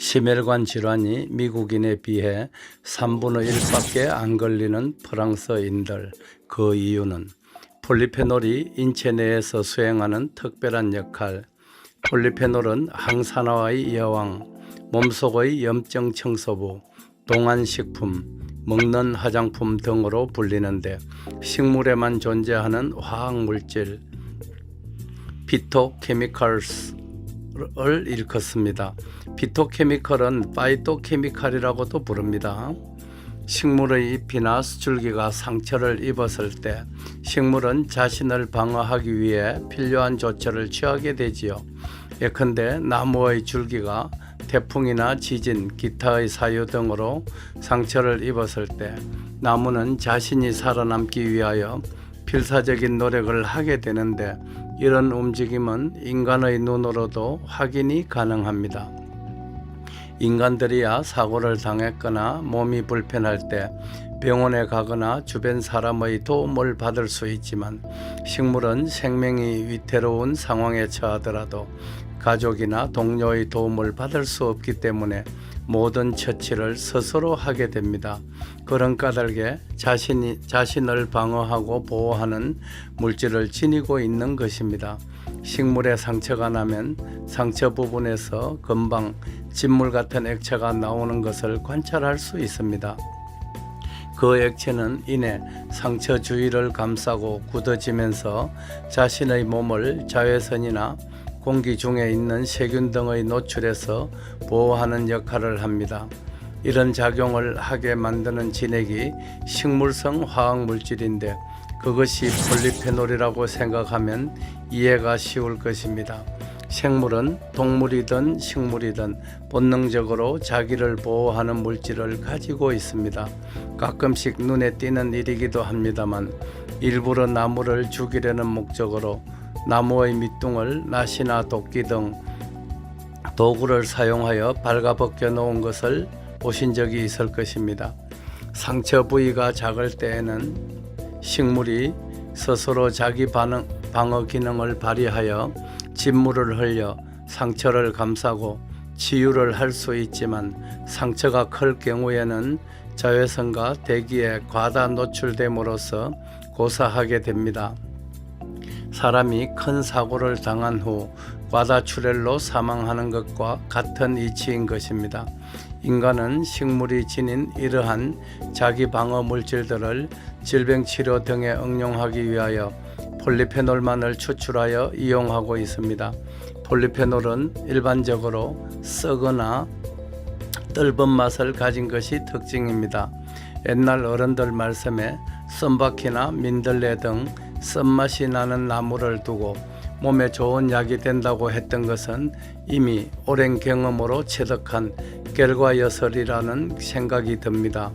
심혈관 질환이 미국인에 비해 3분의 1밖에 안 걸리는 프랑스인들. 그 이유는 폴리페놀이 인체 내에서 수행하는 특별한 역할. 폴리페놀은 항산화의 여왕, 몸속의 염증 청소부, 동안식품, 먹는 화장품 등으로 불리는데 식물에만 존재하는 화학물질 피토케미컬스를 일컫습니다. 피토케미컬은 파이토케미칼이라고도 부릅니다. 식물의 잎이나 수줄기가 상처를 입었을 때 식물은 자신을 방어하기 위해 필요한 조처를 취하게 되지요. 예컨대 나무의 줄기가 태풍이나 지진, 기타의 사유 등으로 상처를 입었을 때 나무는 자신이 살아남기 위하여 필사적인 노력을 하게 되는데 이런 움직임은 인간의 눈으로도 확인이 가능합니다. 인간들이야 사고를 당했거나 몸이 불편할 때 병원에 가거나 주변 사람의 도움을 받을 수 있지만 식물은 생명이 위태로운 상황에 처하더라도 가족이나 동료의 도움을 받을 수 없기 때문에 모든 처치를 스스로 하게 됩니다. 그런 까닭에 자신을 방어하고 보호하는 물질을 지니고 있는 것입니다. 식물에 상처가 나면 상처 부분에서 금방 진물 같은 액체가 나오는 것을 관찰할 수 있습니다. 그 액체는 이내 상처 주위를 감싸고 굳어지면서 자신의 몸을 자외선이나 공기 중에 있는 세균 등의 노출에서 보호하는 역할을 합니다. 이런 작용을 하게 만드는 진액이 식물성 화학물질인데 그것이 폴리페놀이라고 생각하면 이해가 쉬울 것입니다. 생물은 동물이든 식물이든 본능적으로 자기를 보호하는 물질을 가지고 있습니다. 가끔씩 눈에 띄는 일이기도 합니다만 일부러 나무를 죽이려는 목적으로 나무의 밑둥을 낫이나 도끼 등 도구를 사용하여 발가벗겨 놓은 것을 보신 적이 있을 것입니다. 상처 부위가 작을 때에는 식물이 스스로 자기 방어 기능을 발휘하여 진물을 흘려 상처를 감싸고 치유를 할 수 있지만 상처가 클 경우에는 자외선과 대기에 과다 노출됨으로써 고사하게 됩니다. 사람이 큰 사고를 당한 후 과다출혈로 사망하는 것과 같은 이치인 것입니다. 인간은 식물이 지닌 이러한 자기 방어 물질들을 질병치료 등에 응용하기 위하여 폴리페놀만을 추출하여 이용하고 있습니다. 폴리페놀은 일반적으로 썩거나 떫은 맛을 가진 것이 특징입니다. 옛날 어른들 말씀에 썬바퀴나 민들레 등 쓴맛이 나는 나무를 두고 몸에 좋은 약이 된다고 했던 것은 이미 오랜 경험으로 체득한 결과여설이라는 생각이 듭니다.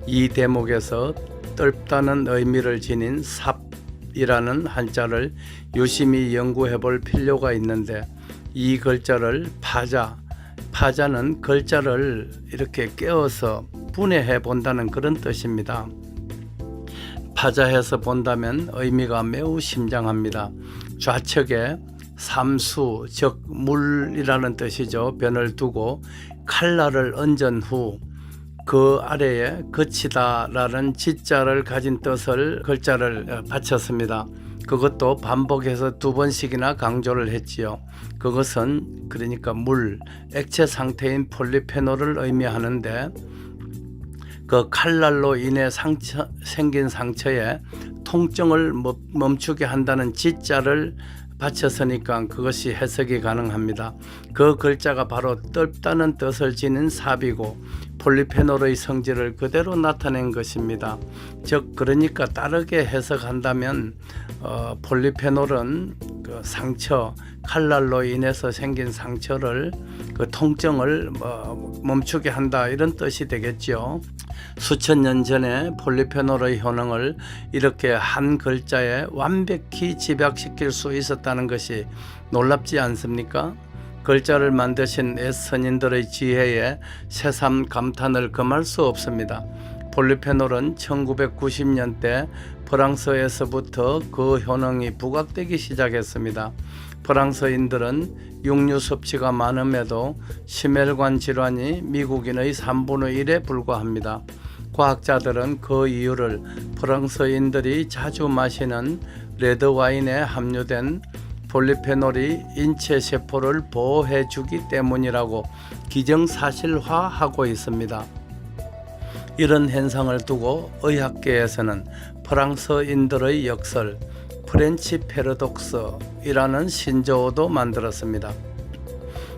이 대목에서 떫다는 의미를 지닌 삽이라는 한자를 유심히 연구해 볼 필요가 있는데 이 글자를 파자는 글자를 이렇게 깨어서 분해해 본다는 그런 뜻입니다. 파자해서 본다면 의미가 매우 심장합니다. 좌측에 삼수, 즉 물이라는 뜻이죠. 변을 두고 칼날을 얹은 후 그 아래에 그치다라는 지자를 가진 뜻을 글자를 바쳤습니다. 그것도 반복해서 2번씩이나 강조를 했지요. 그것은 그러니까 물, 액체 상태인 폴리페놀을 의미하는데 그 칼날로 인해 생긴 상처에 통증을 멈추게 한다는 지자를 바쳤으니까 그것이 해석이 가능합니다. 그 글자가 바로 떫다는 뜻을 지닌 삽이고 폴리페놀의 성질을 그대로 나타낸 것입니다. 즉 그러니까 다르게 해석한다면 폴리페놀은 그 상처, 칼날로 인해서 생긴 상처를 그 통증을 멈추게 한다 이런 뜻이 되겠죠. 수천 년 전에 폴리페놀의 효능을 이렇게 한 글자에 완벽히 집약시킬 수 있었다는 것이 놀랍지 않습니까? 글자를 만드신 옛선인들의 지혜에 새삼 감탄을 금할 수 없습니다. 폴리페놀은 1990년대 프랑스에서부터 그 효능이 부각되기 시작했습니다. 프랑스인들은 육류 섭취가 많음에도 심혈관 질환이 미국인의 3분의 1에 불과합니다. 과학자들은 그 이유를 프랑스인들이 자주 마시는 레드와인에 함유된 폴리페놀이 인체 세포를 보호해주기 때문이라고 기정사실화하고 있습니다. 이런 현상을 두고 의학계에서는 프랑스인들의 역설 프렌치 패러독스이라는 신조어도 만들었습니다.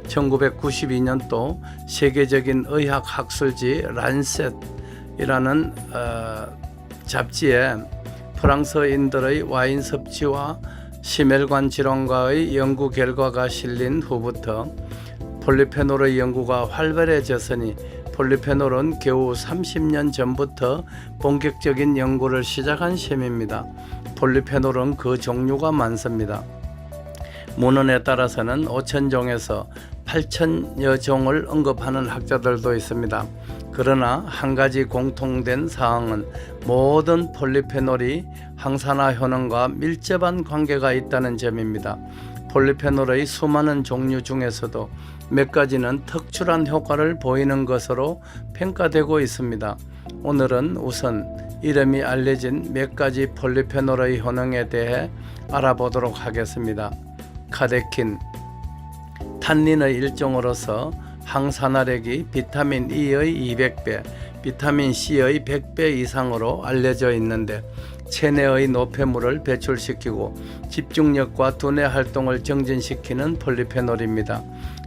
1992년도 세계적인 의학 학술지 란셋이라는 잡지에 프랑스인들의 와인 섭취와 심혈관 질환과의 연구 결과가 실린 후부터 폴리페놀의 연구가 활발해졌으니 폴리페놀은 겨우 30년 전부터 본격적인 연구를 시작한 셈입니다. 폴리페놀은 그 종류가 많습니다. 문헌에 따라서는 5,000종에서 8,000여 종을 언급하는 학자들도 있습니다. 그러나 한 가지 공통된 사항은 모든 폴리페놀이 항산화 효능과 밀접한 관계가 있다는 점입니다. 폴리페놀의 수많은 종류 중에서도 몇 가지는 특출한 효과를 보이는 것으로 평가되고 있습니다. 오늘은 우선 이름이 알려진 몇 가지 폴리페놀의 효능에 대해 알아보도록 하겠습니다. 카데킨, 탄닌의 일종으로서 항산화력이 비타민 E의 200배, 비타민 C의 100배 이상으로 알려져 있는데 체내의 노폐물을 배출시키고 집중력과 두뇌 활동을 정진시키는 폴리페놀입니다.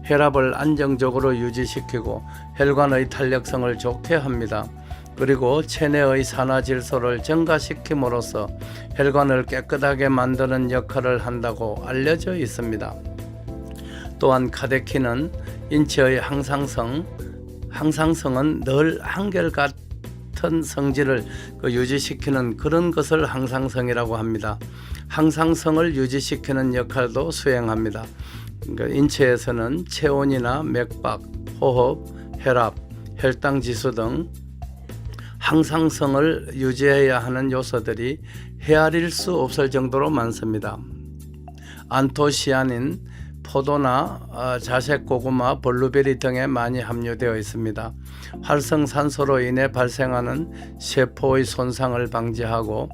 혈압을 안정적으로 유지시키고 혈관의 탄력성을 좋게 합니다. 그리고 체내의 산화질소를 증가시킴으로써 혈관을 깨끗하게 만드는 역할을 한다고 알려져 있습니다. 또한 카데킨은 인체의 항상성은 늘 한결같은 성질을 유지시키는 그런 것을 항상성이라고 합니다. 항상성을 유지시키는 역할도 수행합니다. 그러니까 인체에서는 체온이나 맥박, 호흡, 혈압, 혈당 지수 등 항상성을 유지해야 하는 요소들이 헤아릴 수 없을 정도로 많습니다. 안토시아닌, 포도나 자색 고구마, 블루베리 등에 많이 함유되어 있습니다. 활성산소로 인해 발생하는 세포의 손상을 방지하고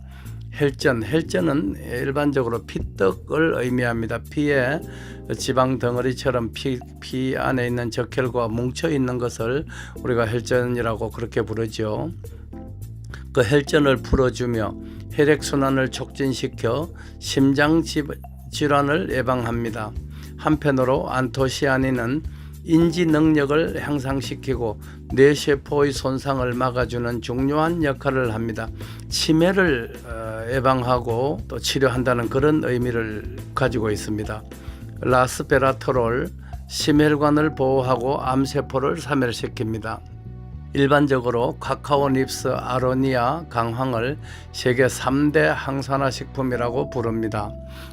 혈전은 일반적으로 피떡을 의미합니다. 피에 지방 덩어리처럼 피 안에 있는 적혈과 뭉쳐 있는 것을 우리가 혈전이라고 그렇게 부르죠. 그 혈전을 풀어주며 혈액순환을 촉진시켜 심장 질환을 예방합니다. 한편으로 안토시아닌은 인지 능력을 향상시키고 뇌세포의 손상을 막아주는 중요한 역할을 합니다. 치매를 예방하고 또 치료한다는 그런 의미를 가지고 있습니다. 라스베라토롤, 심혈관을 보호하고 암세포를 사멸시킵니다. 일반적으로 카카오닙스, 아로니아, 강황을 세계 3대 항산화 식품이라고 부릅니다.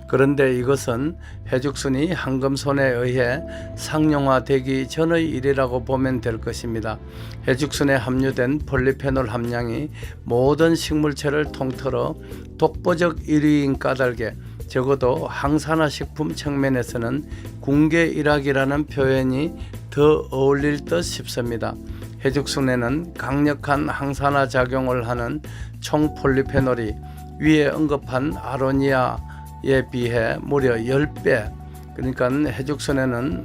그런데 이것은 해죽순이 황금손에 의해 상용화되기 전의 일이라고 보면 될 것입니다. 해죽순에 함유된 폴리페놀 함량이 모든 식물체를 통틀어 독보적 1위인 까닭에 적어도 항산화 식품 측면에서는 궁계일학이라는 표현이 더 어울릴 듯 싶습니다. 해죽순에는 강력한 항산화 작용을 하는 총 폴리페놀이 위에 언급한 아로니아에 비해 무려 10배, 그러니까 해죽순에는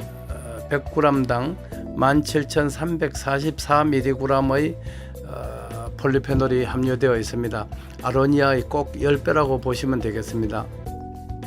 100g당 17,344mg의 폴리페놀이 함유되어 있습니다. 아로니아의 꼭 10배라고 보시면 되겠습니다.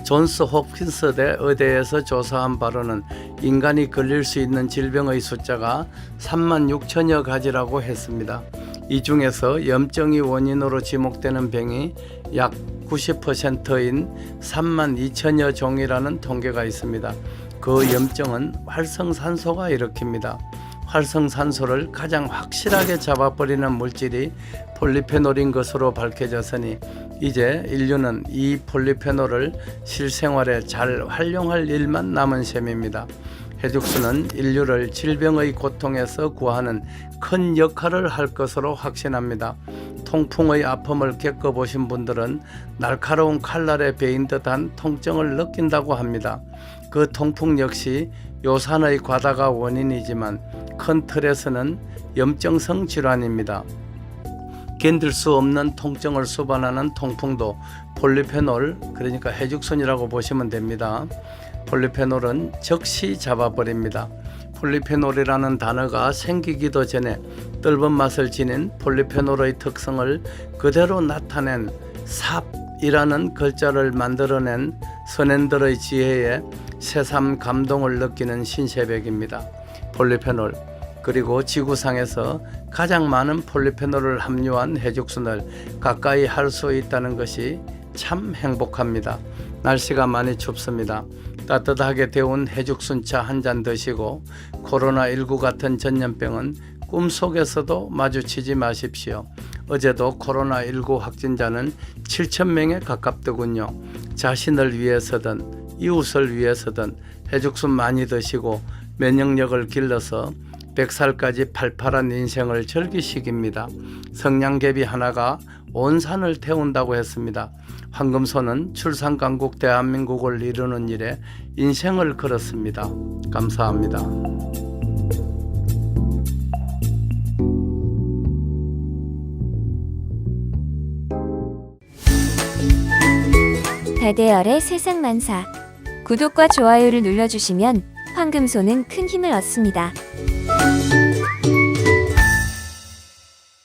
존스 홉킨스 의대에서 조사한 바로는 인간이 걸릴 수 있는 질병의 숫자가 36,000여 가지라고 했습니다. 이 중에서 염증이 원인으로 지목되는 병이 약 90%인 32,000여 종이라는 통계가 있습니다. 그 염증은 활성산소가 일으킵니다. 활성산소를 가장 확실하게 잡아버리는 물질이 폴리페놀인 것으로 밝혀졌으니 이제 인류는 이 폴리페놀을 실생활에 잘 활용할 일만 남은 셈입니다. 해죽순은 인류를 질병의 고통에서 구하는 큰 역할을 할 것으로 확신합니다. 통풍의 아픔을 겪어보신 분들은 날카로운 칼날에 베인 듯한 통증을 느낀다고 합니다. 그 통풍 역시 요산의 과다가 원인이지만 큰 틀에서는 염증성 질환입니다. 견딜 수 없는 통증을 수반하는 통풍도 폴리페놀, 그러니까 해죽순이라고 보시면 됩니다. 폴리페놀은 즉시 잡아버립니다. 폴리페놀이라는 단어가 생기기도 전에 떫은 맛을 지닌 폴리페놀의 특성을 그대로 나타낸 삽이라는 글자를 만들어낸 선현들의 지혜에 새삼 감동을 느끼는 신새벽입니다. 폴리페놀, 그리고 지구상에서 가장 많은 폴리페놀을 함유한 해죽순을 가까이 할 수 있다는 것이 참 행복합니다. 날씨가 많이 춥습니다. 따뜻하게 데운 해죽순차 한 잔 드시고 코로나19 같은 전염병은 꿈속에서도 마주치지 마십시오. 어제도 코로나19 확진자는 7,000명에 가깝더군요. 자신을 위해서든 이웃을 위해서든 해죽순 많이 드시고 면역력을 길러서 100살까지 팔팔한 인생을 즐기시기입니다. 성냥개비 하나가 온 산을 태운다고 했습니다. 황금소는 출산강국 대한민국을 이루는 일에 인생을 걸었습니다. 감사합니다. 배대열의 세상만사. 구독과 좋아요를 눌러주시면 황금소는 큰 힘을 얻습니다.